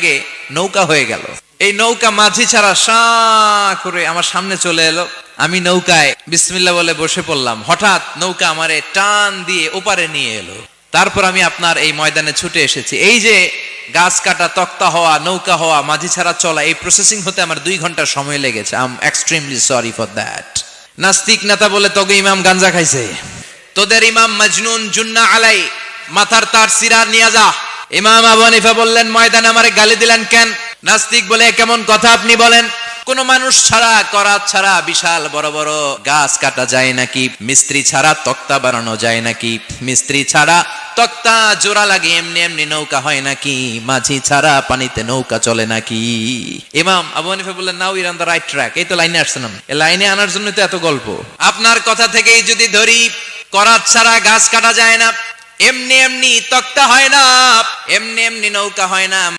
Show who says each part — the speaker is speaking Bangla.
Speaker 1: লেগে নৌকা হয়ে গেল। এই নৌকা মাঝি ছাড়া সা করে আমার সামনে চলে এলো। আমি নৌকায় বিসমিল্লাহ বলে বসে পড়লাম। হঠাৎ নৌকা আমারে টান দিয়ে ওপারে নিয়ে এলো। তারপর আমি আপনার এই ময়দানে ছুটে এসেছি। এই যে গাছ কাটা, তক্তা হওয়া, নৌকা হওয়া, মাঝি ছাড়া চলা, এই প্রসেসিং হতে আমার 2 ঘন্টা সময় লেগেছে। I am extremely sorry for that. নাস্তিক নেতা বলে তোকে ইমাম গাঞ্জা খাইছে, তোদের ইমাম মজনুন জুন্না আলাই, মাথার তার সিরা নিয়ে যা। ইমাম আবু হানিফা বললেন, ময়দানে আমারে গালি দিলেন কেন? নাস্তিক বলে, কেমন কথা আপনি বলেন? কোন মানুষ ছাড়া, করাত ছাড়া বিশাল বড় বড় গাছ কাটা যায় নাকি? মিস্ত্রি ছাড়া তক্তা বানানো যায় নাকি? মিস্ত্রি ছাড়া তক্তা জোড়া লাগে এমনি এমনি নৌকা হয় নাকি? মাঝি ছাড়া পানিতে নৌকা চলে নাকি? ইমাম আবু হানিফা বললেন, now you're on the right track. এই তো লাইনে আসছেন, এই লাইনে আনার জন্য তো এত গল্প। আপনার কথা থেকেই যদি ধরি, করাত ছাড়া গাছ কাটা যায় না, এমনি এমনি তক্তা হয় না, এমনি এমনি নৌকা হয় না।